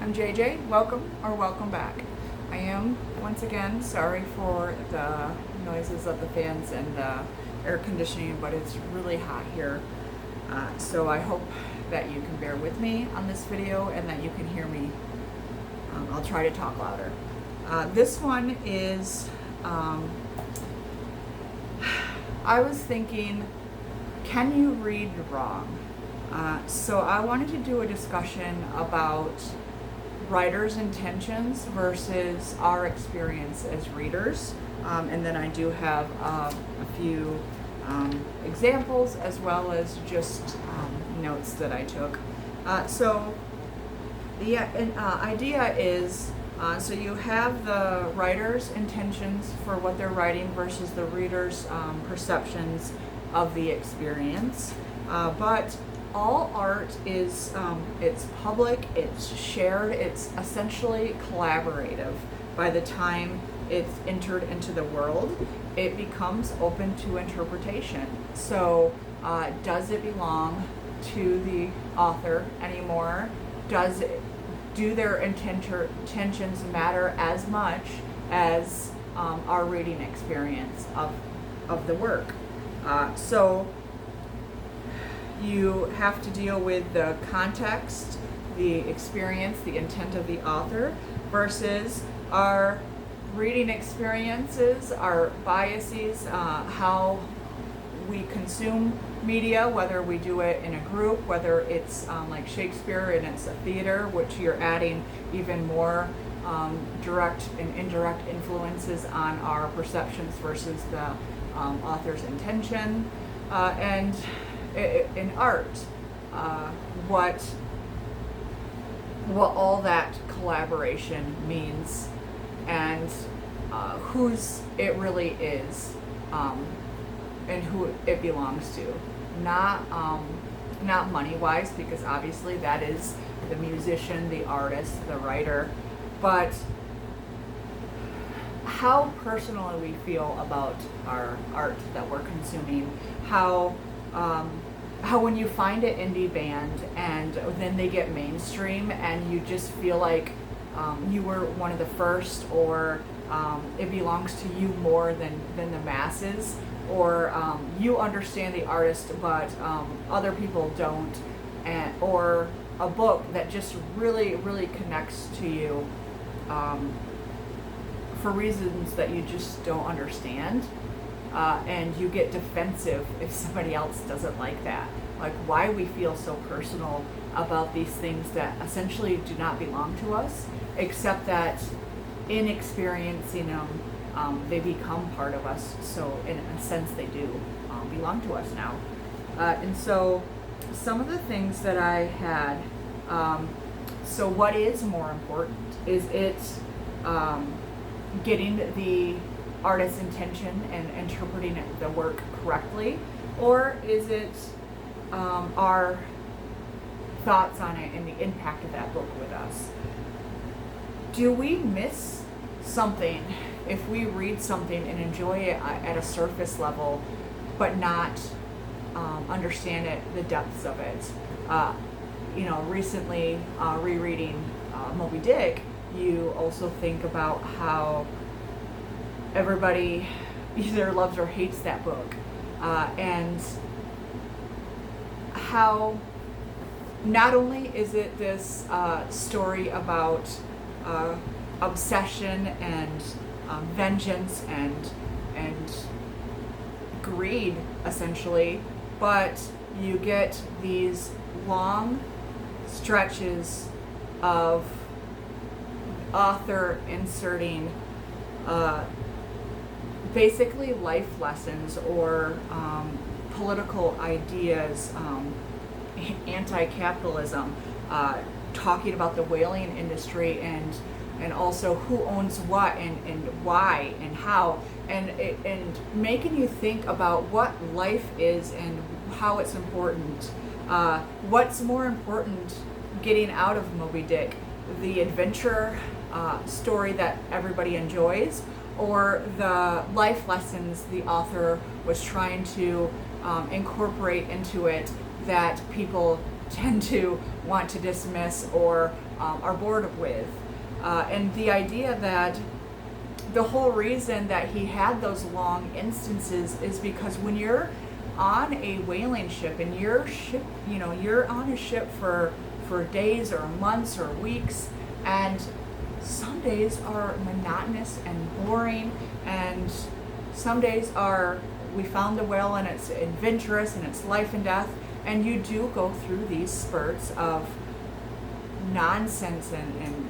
I'm JJ. Welcome back. I am, once again, sorry for the noises of the fans and the air conditioning, but it's really hot here. So I hope that you can bear with me on this video and that you can hear me. I'll try to talk louder. This one is, I was thinking, can you read wrong? So I wanted to do a discussion about writers' intentions versus our experience as readers. And then I do have a few examples as well as just notes that I took. So the idea is, so you have the writer's intentions for what they're writing versus the reader's perceptions of the experience. But all art is, it's public, it's shared, it's essentially collaborative. By the time it's entered into the world, it becomes open to interpretation. So does it belong to the author anymore? Do their intentions matter as much as our reading experience of the work? So you have to deal with the context, the experience, the intent of the author versus our reading experiences, our biases, how we consume media, whether we do it in a group, whether it's like Shakespeare and it's a theater, which you're adding even more direct and indirect influences on our perceptions versus the author's intention. And in art, what all that collaboration means and whose it really is, and who it belongs to. Not money wise, because obviously that is the musician, the artist, the writer, but how personally we feel about our art that we're consuming, how when you find an indie band and then they get mainstream and you just feel like you were one of the first, or it belongs to you more than the masses, or you understand the artist but other people don't, or a book that just really, really connects to you for reasons that you just don't understand. And you get defensive if somebody else doesn't like that. Like why we feel so personal about these things that essentially do not belong to us, except that in experiencing them, they become part of us. So in a sense, they do belong to us now. And so some of the things that I had, so what is more important? Is it getting the artist's intention and interpreting the work correctly, or is it our thoughts on it and the impact of that book with us? Do we miss something if we read something and enjoy it at a surface level but not understand it, the depths of it? Recently rereading Moby Dick, you also think about how everybody either loves or hates that book, and how not only is it this story about obsession and vengeance and greed, essentially, but you get these long stretches of author inserting basically life lessons or political ideas, anti-capitalism, talking about the whaling industry and also who owns what and why and how, and making you think about what life is and how it's important. What's more important getting out of Moby Dick? The adventure story that everybody enjoys, or the life lessons the author was trying to incorporate into it that people tend to want to dismiss or are bored with. And the idea that the whole reason that he had those long instances is because when you're on a whaling ship and you're on a ship for days or months or weeks, and some days are monotonous and boring, and some days are, we found the whale and it's adventurous and it's life and death, and you do go through these spurts of nonsense and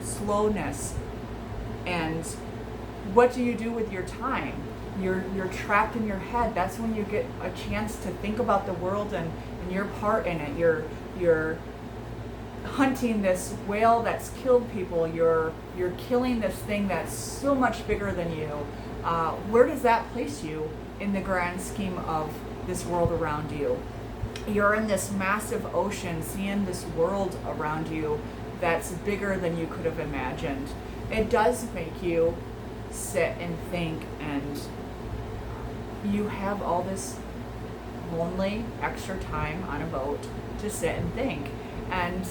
slowness. And what do you do with your time? You're trapped in your head. That's when you get a chance to think about the world and your part in it. You're hunting this whale that's killed people. You're killing this thing that's so much bigger than you. Where does that place you in the grand scheme of this world around you? You're in this massive ocean, seeing this world around you that's bigger than you could have imagined. It does make you sit and think, and you have all this lonely extra time on a boat to sit and think. And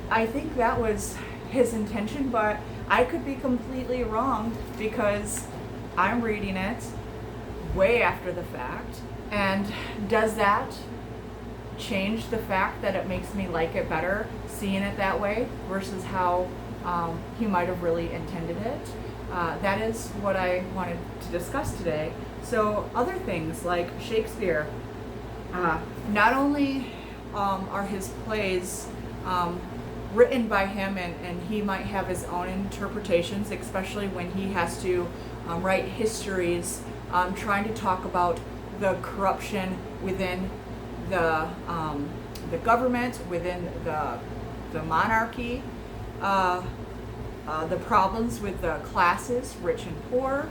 I think that was his intention, but I could be completely wrong because I'm reading it way after the fact. And does that change the fact that it makes me like it better seeing it that way versus how he might have really intended it? That is what I wanted to discuss today. So other things like Shakespeare, not only are his plays written by him, and he might have his own interpretations, especially when he has to write histories trying to talk about the corruption within the government, within the monarchy, the problems with the classes, rich and poor.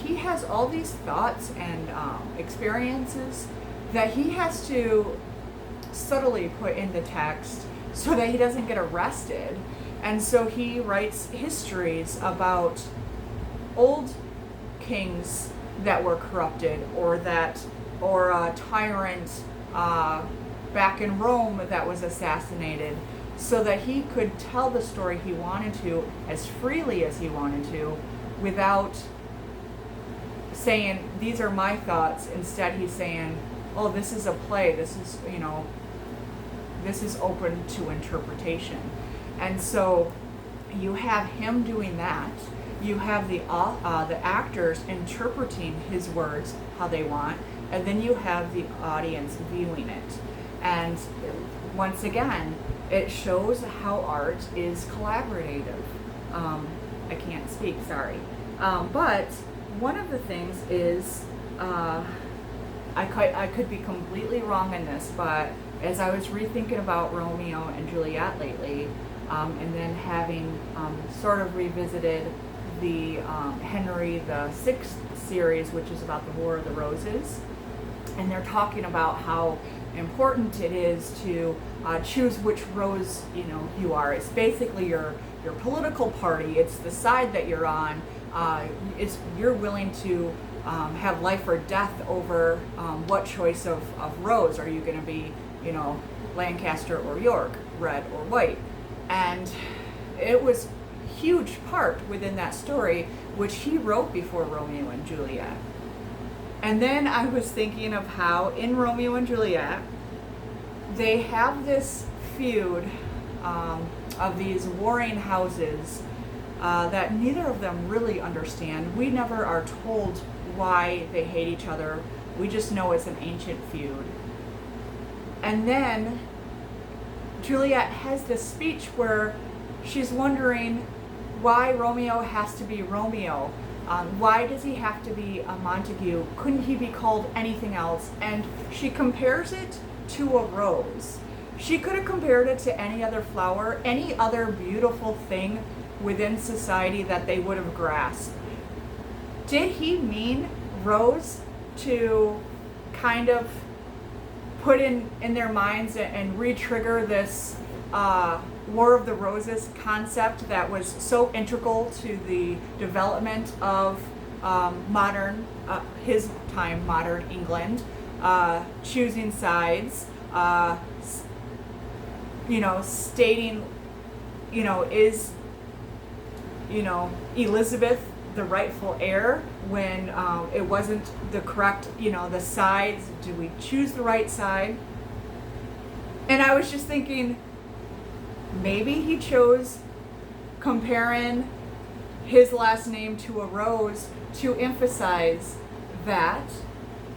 He has all these thoughts and experiences that he has to subtly put in the text so that he doesn't get arrested. And so he writes histories about old kings that were corrupted, or a tyrant back in Rome that was assassinated, so that he could tell the story he wanted to as freely as he wanted to without saying, these are my thoughts. Instead, he's saying, oh, this is a play. This is open to interpretation. And so you have him doing that. You have the actors interpreting his words how they want, and then you have the audience viewing it. And once again, it shows how art is collaborative. I can't speak, sorry. But one of the things is, I could be completely wrong in this, but as I was rethinking about Romeo and Juliet lately, and then having sort of revisited the Henry VI series, which is about the War of the Roses, and they're talking about how important it is to choose which rose you are. It's basically your political party. It's the side that you're on. You're willing to have life or death over what choice of rose. Are you going to be Lancaster or York, red or white? And it was a huge part within that story, which he wrote before Romeo and Juliet. And then I was thinking of how in Romeo and Juliet, they have this feud of these warring houses that neither of them really understand. We never are told why they hate each other. We just know it's an ancient feud. And then Juliet has this speech where she's wondering why Romeo has to be Romeo. Why does he have to be a Montague? Couldn't he be called anything else? And she compares it to a rose. She could have compared it to any other flower, any other beautiful thing within society that they would have grasped. Did he mean rose to kind of put in their minds and re-trigger this War of the Roses concept that was so integral to the development of modern England, choosing sides, stating, is, Elizabeth the rightful heir when it wasn't the correct, the sides. Do we choose the right side? And I was just thinking, maybe he chose comparing his last name to a rose to emphasize that,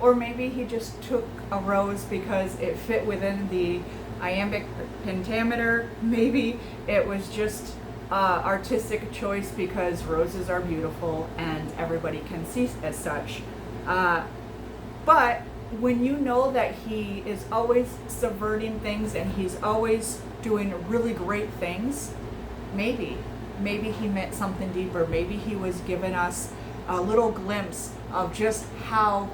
or maybe he just took a rose because it fit within the iambic pentameter. Maybe it was just artistic choice because roses are beautiful and everybody can see as such. But when you know that he is always subverting things and he's always doing really great things, maybe he meant something deeper. Maybe he was giving us a little glimpse of just how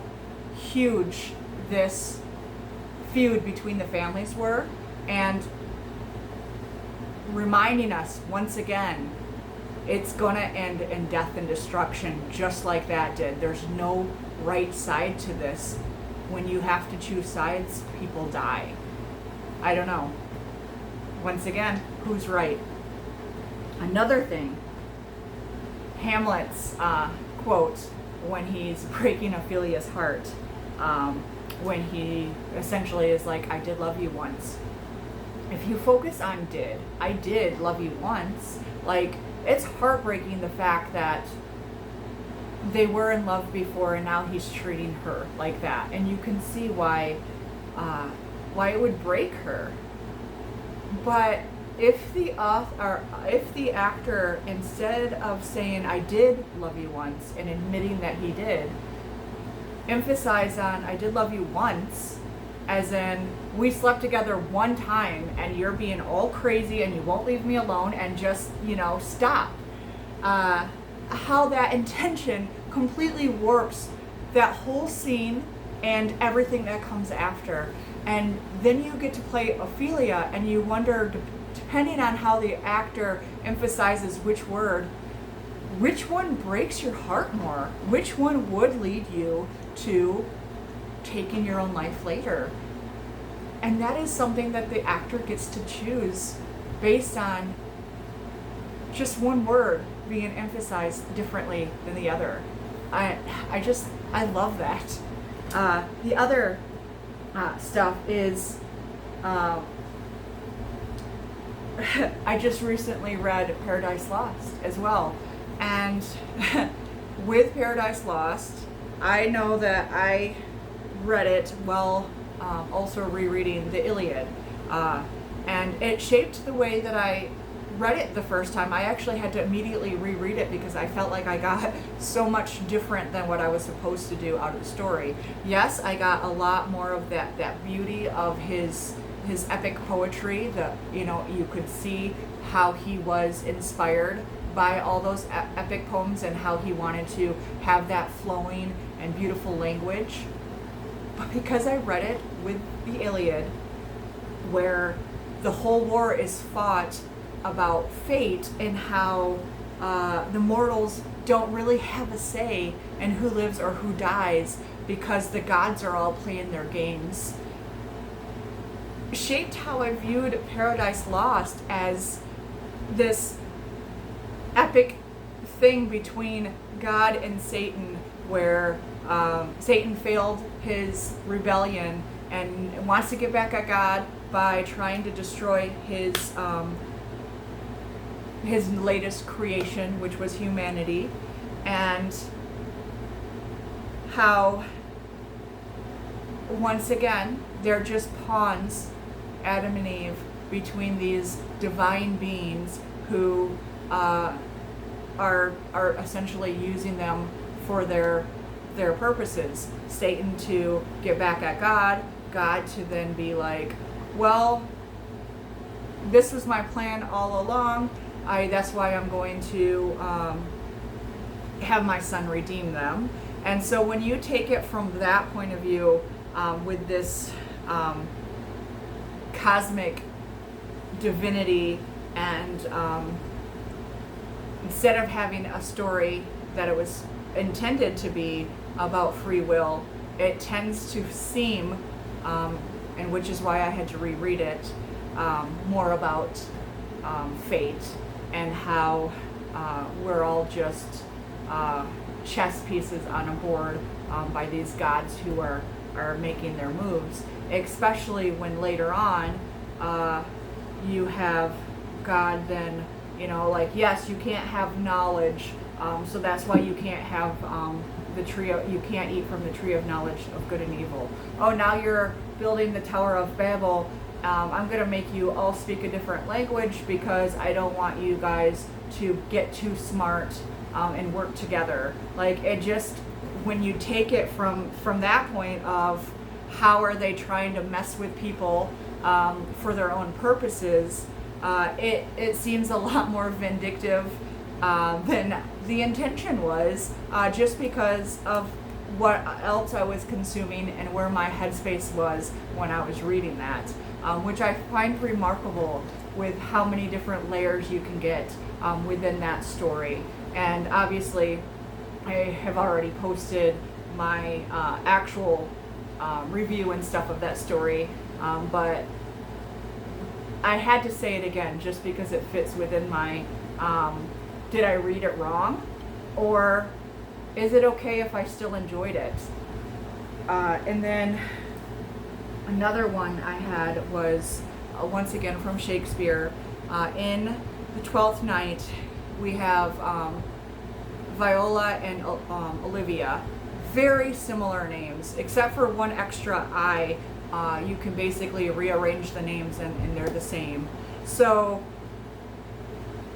huge this feud between the families were, and reminding us once again, it's gonna end in death and destruction, just like that did. There's no right side to this. When you have to choose sides, people die. I don't know. Once again, who's right? Another thing, Hamlet's quote when he's breaking Ophelia's heart, when he essentially is like, I did love you once. If you focus on I did love you once, like, it's heartbreaking the fact that they were in love before and now he's treating her like that. And you can see why it would break her. But if the actor, instead of saying I did love you once and admitting that he did, emphasize on I did love you once, as in we slept together one time and you're being all crazy and you won't leave me alone and just, stop. How that intention completely warps that whole scene and everything that comes after. And then you get to play Ophelia and you wonder, depending on how the actor emphasizes which word, which one breaks your heart more? Which one would lead you to taking your own life later? And that is something that the actor gets to choose based on just one word being emphasized differently than the other. I love that. The other stuff is, I just recently read Paradise Lost as well. And with Paradise Lost, I know that I read it while also rereading the Iliad. And it shaped the way that I read it the first time. I actually had to immediately reread it because I felt like I got so much different than what I was supposed to do out of the story. Yes, I got a lot more of that beauty of his epic poetry. You could see how he was inspired by all those epic poems and how he wanted to have that flowing and beautiful language. But because I read it with the Iliad, where the whole war is fought about fate and how the mortals don't really have a say in who lives or who dies because the gods are all playing their games, shaped how I viewed Paradise Lost as this epic thing between God and Satan, where Satan failed his rebellion and wants to get back at God by trying to destroy his latest creation, which was humanity, and how once again they're just pawns, Adam and Eve, between these divine beings who are essentially using them for their purposes. Satan to get back at God, God to then be like, well, this was my plan all along. That's why I'm going to have my son redeem them. And so when you take it from that point of view, with this cosmic divinity, and instead of having a story that it was intended to be about free will, it tends to seem, and which is why I had to reread it, more about fate and how we're all just chess pieces on a board by these gods who are making their moves, especially when later on you have God then, like, yes, you can't have knowledge, so that's why you can't have you can't eat from the tree of knowledge of good and evil. Oh, now you're building the Tower of Babel. I'm going to make you all speak a different language because I don't want you guys to get too smart and work together. Like, it just, when you take it from that point of how are they trying to mess with people for their own purposes, it seems a lot more vindictive than the intention was, just because of what else I was consuming and where my headspace was when I was reading that, which I find remarkable with how many different layers you can get within that story. And obviously, I have already posted my actual review and stuff of that story, but I had to say it again just because it fits within my did I read it wrong? Or is it okay if I still enjoyed it? And then another one I had was, once again from Shakespeare, in The Twelfth Night, we have Viola and Olivia. Very similar names, except for one extra I. You can basically rearrange the names and they're the same. So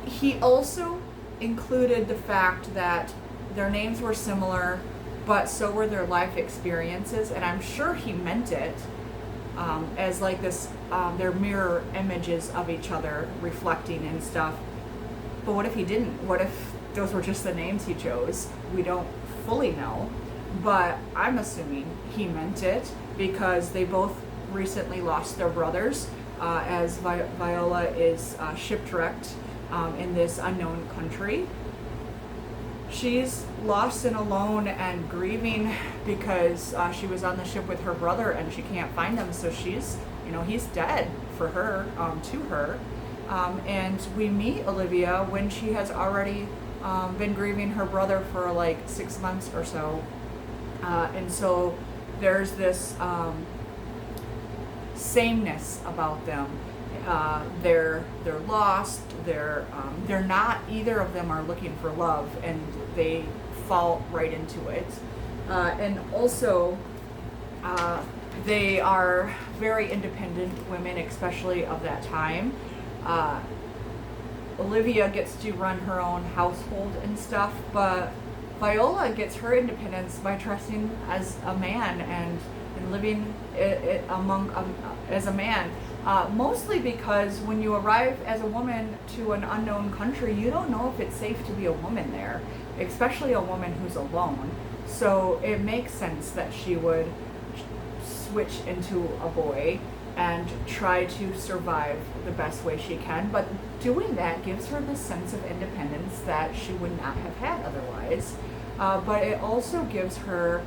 he also included the fact that their names were similar, but so were their life experiences, and I'm sure he meant it as like this, they're mirror images of each other reflecting and stuff. But what if he didn't? What if those were just the names he chose? We don't fully know, but I'm assuming he meant it because they both recently lost their brothers, as Viola is shipwrecked in this unknown country. She's lost and alone and grieving because she was on the ship with her brother and she can't find him, so she's, he's dead for her, to her. And we meet Olivia when she has already been grieving her brother for like 6 months or so. And so there's this sameness about them. They're lost. They're not. Either of them are looking for love, and they fall right into it. And also, they are very independent women, especially of that time. Olivia gets to run her own household and stuff, but Viola gets her independence by trusting as a man and living as a man. Mostly because when you arrive as a woman to an unknown country, you don't know if it's safe to be a woman there, especially a woman who's alone. So it makes sense that she would switch into a boy and try to survive the best way she can. But doing that gives her this sense of independence that she would not have had otherwise. But it also gives her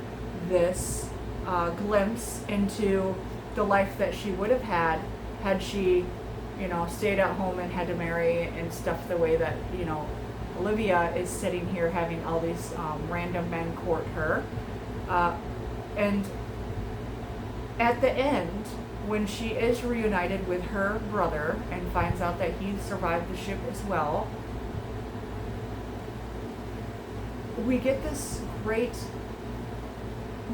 this glimpse into the life that she would have had she, stayed at home and had to marry and stuff the way that, Olivia is sitting here having all these random men court her. And at the end, when she is reunited with her brother and finds out that he survived the ship as well, we get this great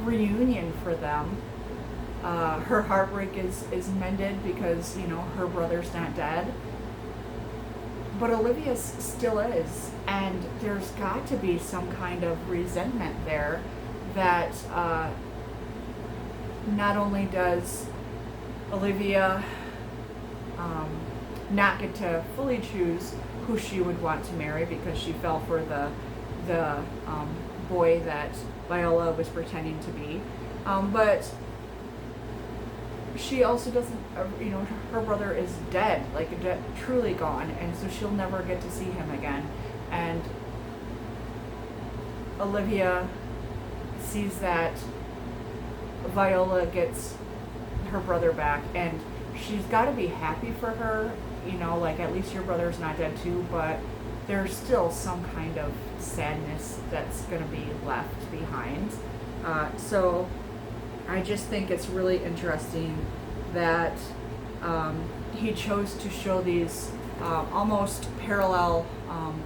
reunion for them. Her heartbreak is mended because, her brother's not dead. But Olivia still is. And there's got to be some kind of resentment there that not only does Olivia not get to fully choose who she would want to marry because she fell for the boy that Viola was pretending to be, but she also doesn't, her brother is dead, truly gone, and so she'll never get to see him again. And Olivia sees that Viola gets her brother back, and she's got to be happy for her, like at least your brother's not dead too, but there's still some kind of sadness that's going to be left behind. So I just think it's really interesting that he chose to show these almost parallel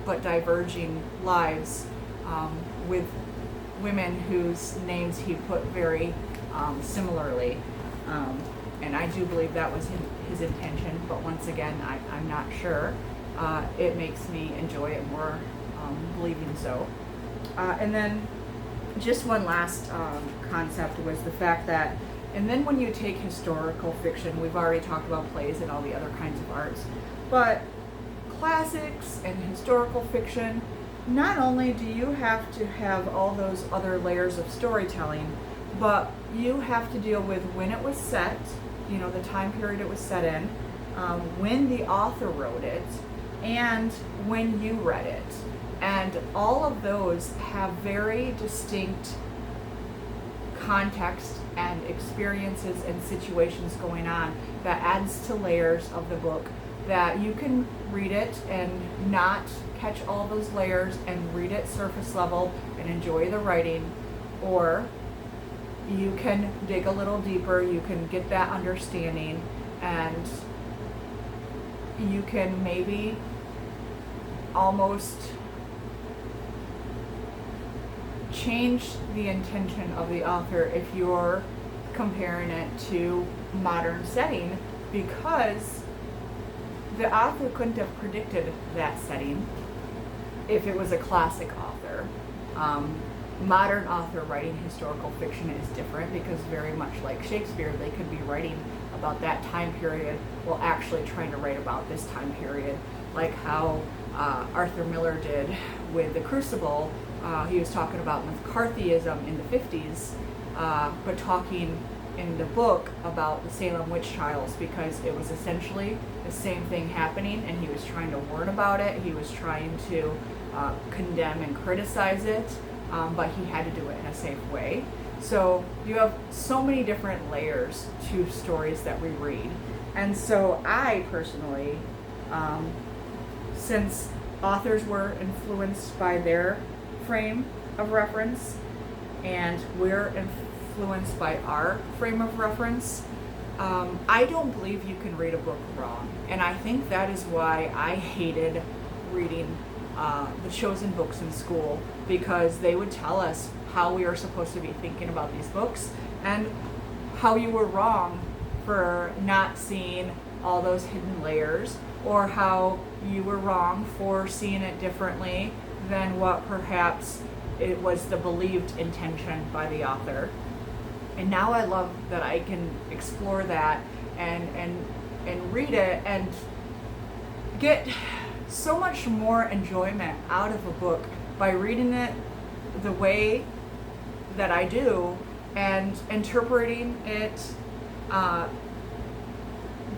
but diverging lives with women whose names he put very similarly. And I do believe that was his intention, but once again, I'm not sure. It makes me enjoy it more believing so. And then just one last concept was the fact that, and then when you take historical fiction, we've already talked about plays and all the other kinds of arts, but classics and historical fiction, not only do you have to have all those other layers of storytelling, but you have to deal with when it was set, the time period it was set in, when the author wrote it, and when you read it. And all of those have very distinct context and experiences and situations going on that adds to layers of the book that you can read it and not catch all those layers and read it surface level and enjoy the writing, or you can dig a little deeper, you can get that understanding, and you can maybe almost change the intention of the author if you're comparing it to modern setting, because the author couldn't have predicted that setting if it was a classic author. Modern author writing historical fiction is different because, very much like Shakespeare, they could be writing about that time period while actually trying to write about this time period, like how Arthur Miller did with The Crucible. He was talking about McCarthyism in the 50s, but talking in the book about the Salem witch trials, because it was essentially the same thing happening, and he was trying to warn about it. He was trying to condemn and criticize it, but he had to do it in a safe way. So you have so many different layers to stories that we read. And so I personally, since authors were influenced by their frame of reference, and we're influenced by our frame of reference, I don't believe you can read a book wrong. And I think that is why I hated reading the chosen books in school, because they would tell us how we are supposed to be thinking about these books and how you were wrong for not seeing all those hidden layers, or how you were wrong for seeing it differently than what perhaps it was the believed intention by the author. And now I love that I can explore that and read it and get so much more enjoyment out of a book by reading it the way that I do and interpreting it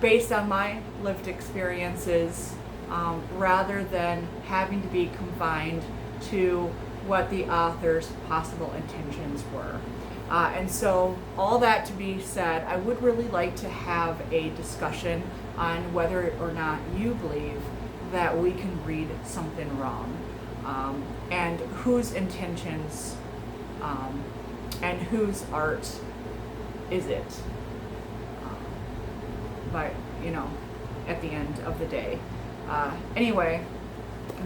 based on my lived experiences, rather than having to be confined to what the author's possible intentions were. And so, all that to be said, I would really like to have a discussion on whether or not you believe that we can read something wrong, and whose intentions and whose art is it, but at the end of the day. Anyway,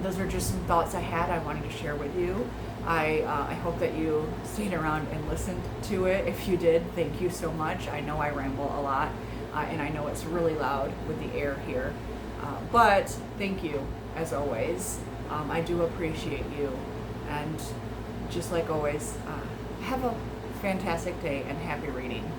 those are just some thoughts I had I wanted to share with you. I hope that you stayed around and listened to it. If you did, thank you so much. I know I ramble a lot, and I know it's really loud with the air here, but thank you as always. I do appreciate you, and just like always, have a fantastic day and happy reading.